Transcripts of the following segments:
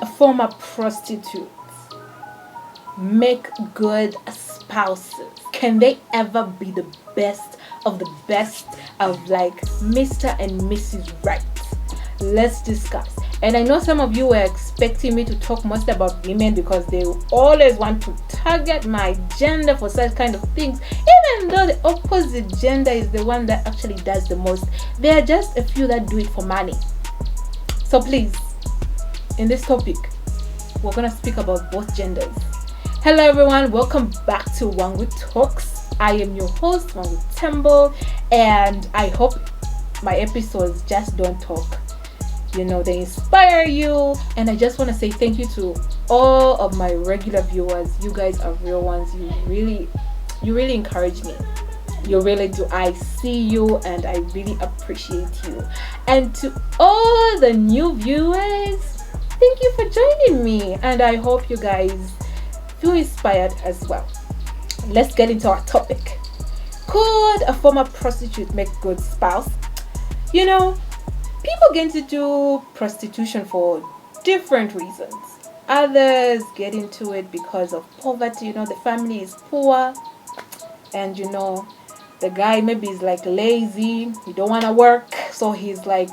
former prostitutes make good spouses? Can they ever be the best of the best of like Mr. and Mrs. Right? Let's discuss. And I know some of you were expecting me to talk mostly about women because they always want to target my gender for such kind of things, even though the opposite gender is the one that actually does the most. There are just a few that do it for money. So please, in this topic, we're going to speak about both genders. Hello everyone, welcome back to Wangu Talks. I am your host, Wangu Temple, and I hope my episodes just don't talk. You know, they inspire you, and I just want to say thank you to all of my regular viewers. You guys are real ones. You really encourage me. You really do. I see you and I really appreciate you. And to all the new viewers, thank you for joining me, and I hope you guys feel inspired as well. Let's get into our topic. Could a former prostitute make good spouse? You know, people get into do prostitution for different reasons. Others get into it because of poverty. You know, the family is poor, and you know, the guy maybe is like lazy. He don't want to work, so he's like,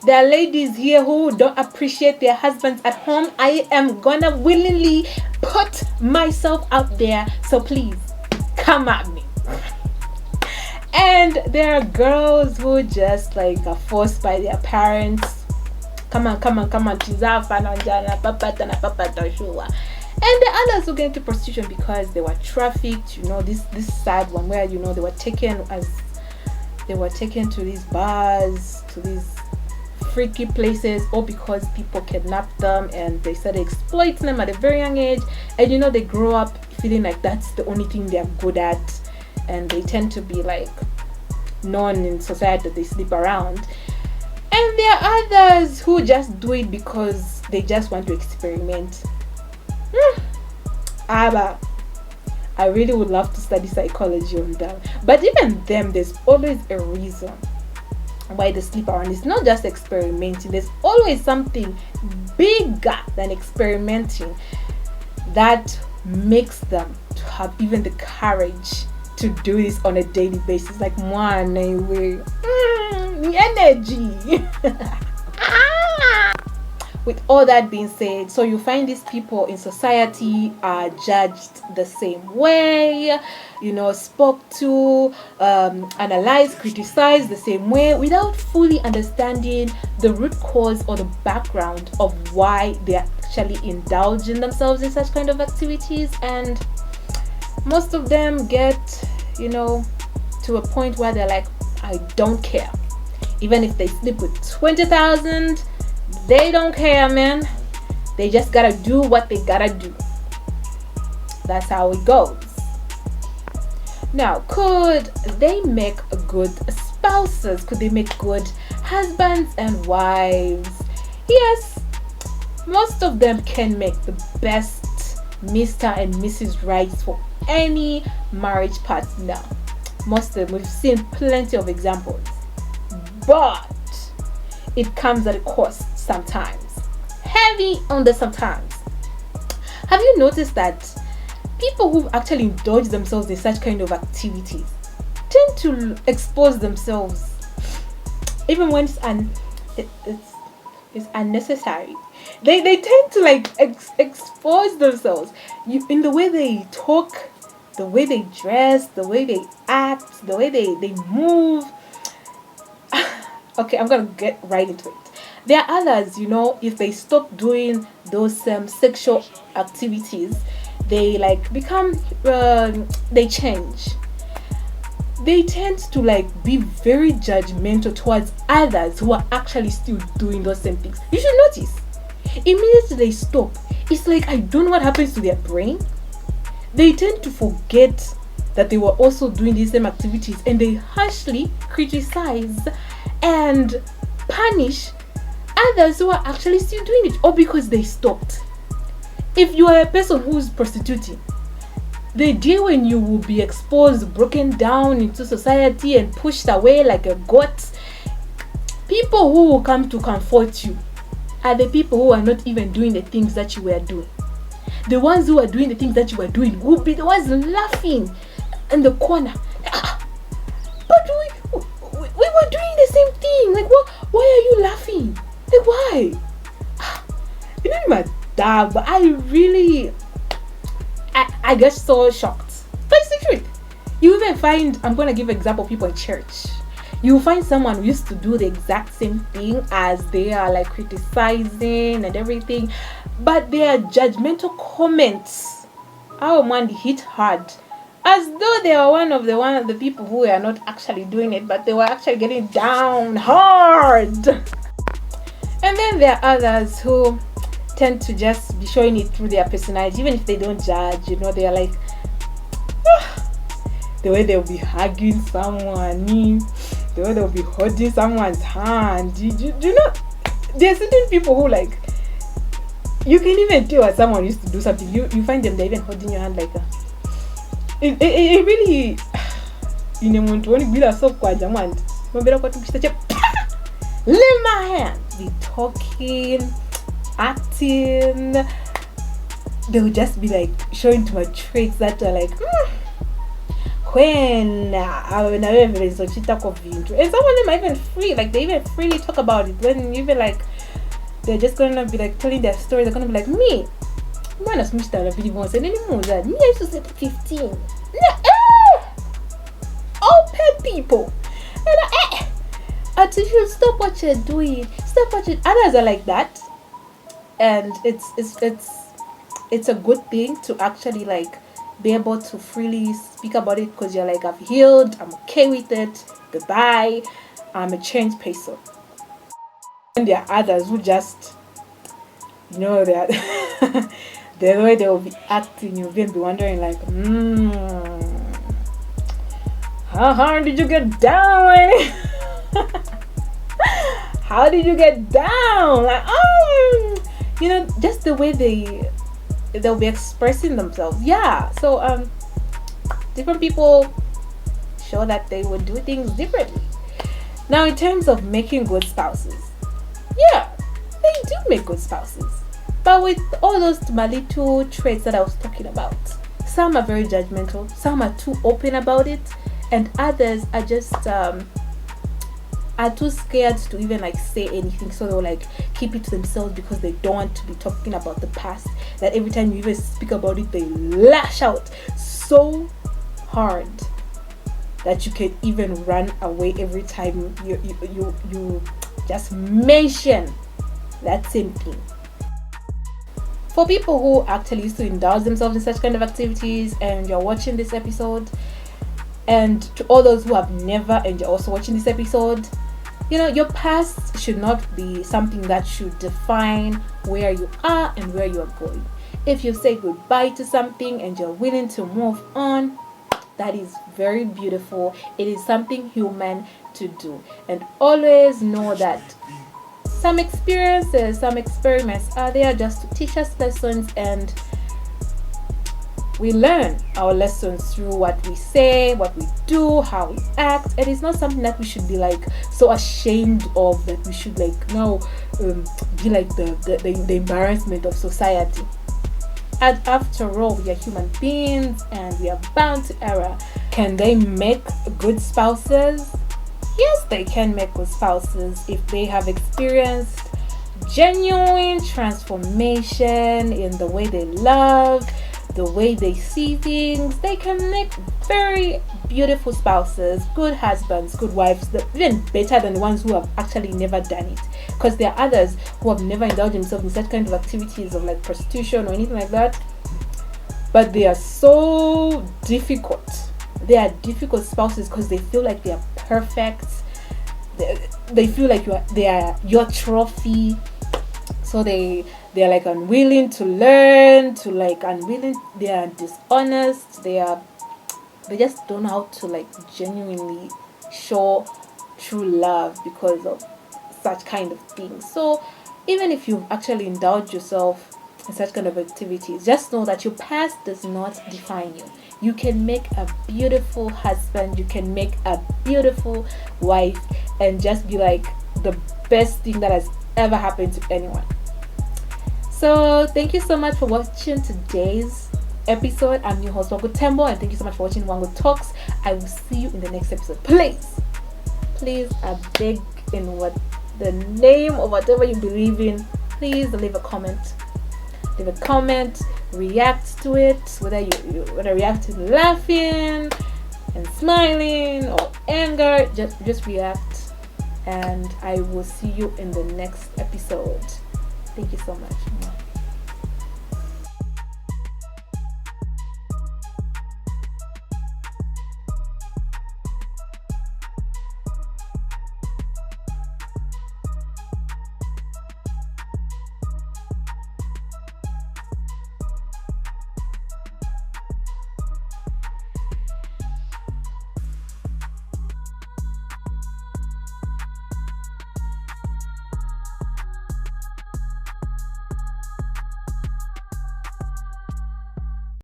there are ladies here who don't appreciate their husbands at home. I am gonna willingly put myself out there, so please come at me. And there are girls who just like are forced by their parents. Come on. And the others who get into prostitution because they were trafficked. You know, this sad one where, you know, they were taken to these bars, to these freaky places, all because people kidnapped them and they started exploiting them at a very young age. And you know, they grow up feeling like that's the only thing they're good at, and they tend to be like known in society that they sleep around. And there are others who just do it because they just want to experiment. I really would love to study psychology on them, but even them, there's always a reason why they sleep around. It's not just experimenting. There's always something bigger than experimenting that makes them to have even the courage to do this on a daily basis. Like one energy. With all that being said, so you find these people in society are judged the same way, you know, spoke to, analyzed, criticized the same way without fully understanding the root cause or the background of why they're actually indulging themselves in such kind of activities. And most of them get, you know, to a point where they're like, I don't care. Even if they sleep with 20,000, they don't care, man. They just gotta do what they gotta do. That's how it goes. Now, could they make good spouses? Could they make good husbands and wives? Yes, most of them can make the best Mr. and Mrs. Right for any marriage partner. Most of them, we've seen plenty of examples. But it comes at a cost sometimes. Heavy on the sometimes. Have you noticed that people who actually indulge themselves in such kind of activities tend to expose themselves even when it's unnecessary? They tend to like expose themselves in the way they talk, the way they dress, the way they act, the way they move. Okay, I'm gonna get right into it. There are others, you know, if they stop doing those sexual activities, they like become, they change. They tend to like be very judgmental towards others who are actually still doing those same things. You should notice, immediately they stop, it's like, I don't know what happens to their brain. They tend to forget that they were also doing these same activities, and they harshly criticize and punish others who are actually still doing it, or because they stopped. If you are a person who's prostituting, the day when you will be exposed, broken down into society and pushed away like a goat, people who will come to comfort you are the people who are not even doing the things that you were doing. The ones who are doing the things that you were doing will be the ones laughing in the corner. But we were doing the same thing. Like, why are you laughing? Like, why? You know, my dad, but I get so shocked. But it's the truth. You even find, I'm going to give an example, people in church. You find someone who used to do the exact same thing as they are like criticizing and everything, but their judgmental comments, oh man, they hit hard, as though they are one of the people who are not actually doing it, but they were actually getting down hard. And then there are others who tend to just be showing it through their personality, even if they don't judge. You know, they are like, the way they'll be hugging someone, the way they'll be holding someone's hand. Do you know, there are certain people who, like, you can even tell when someone used to do something. You find them, they're even holding your hand like that. It really, you know, want to be so quiet. Leave my hand. Be talking, acting. They will just be like showing to my traits that are like, when and some of them are even free, like they even freely talk about it. When even like they're just gonna be like telling their story, they're gonna be like, me as Mr. Video once and anymore that me I used to say 15. Open people. And you should stop what you're doing. Stop what you others are like that. And it's a good thing to actually like be able to freely speak about it, because you're like, I've healed, I'm okay with it, goodbye, I'm a changed person. And there are others who just, you know, that the way they will be acting, you'll be wondering like, how hard did you get down? How did you get down? Like, you know, just the way they'll be expressing themselves. Yeah, so different people show that they would do things differently. Now, in terms of making good spouses, yeah, they do make good spouses, but with all those my little traits that I was talking about. Some are very judgmental, some are too open about it, and others are just are too scared to even like say anything, so they'll like keep it to themselves because they don't want to be talking about the past. That every time you even speak about it, they lash out so hard that you can even run away every time you just mention that same thing. For people who actually used to indulge themselves in such kind of activities and you're watching this episode, and to all those who have never and you're also watching this episode, you know, your past should not be something that should define where you are and where you are going. If you say goodbye to something and you're willing to move on, that is very beautiful. It is something human to do. And always know that some experiences, some experiments are there just to teach us lessons, and we learn our lessons through what we say, what we do, how we act. And it's not something that we should be like so ashamed of, that we should like now be like the embarrassment of society. And after all, we are human beings and we are bound to error. Can they make good spouses? Yes, they can make good spouses if they have experienced genuine transformation in the way they love, the way they see things. They can make very beautiful spouses, good husbands, good wives, even better than the ones who have actually never done it. Because there are others who have never indulged themselves in such kind of activities of like prostitution or anything like that, but they are so difficult. They are difficult spouses because they feel like they are perfect. They feel like they are your trophy. So they are like unwilling to learn, they are dishonest, they just don't know how to like genuinely show true love because of such kind of things. So even if you've actually indulged yourself in such kind of activities, just know that your past does not define you. You can make a beautiful husband, you can make a beautiful wife, and just be like the best thing that has ever happen to anyone. So thank you so much for watching today's episode. I'm your host Wango Tembo, and thank you so much for watching Wango Talks. I will see you in the next episode. Please, I beg, in what the name of whatever you believe in, please leave a comment. React to it, whether you react to laughing and smiling or anger, just react, and I will see you in the next episode. Thank you so much.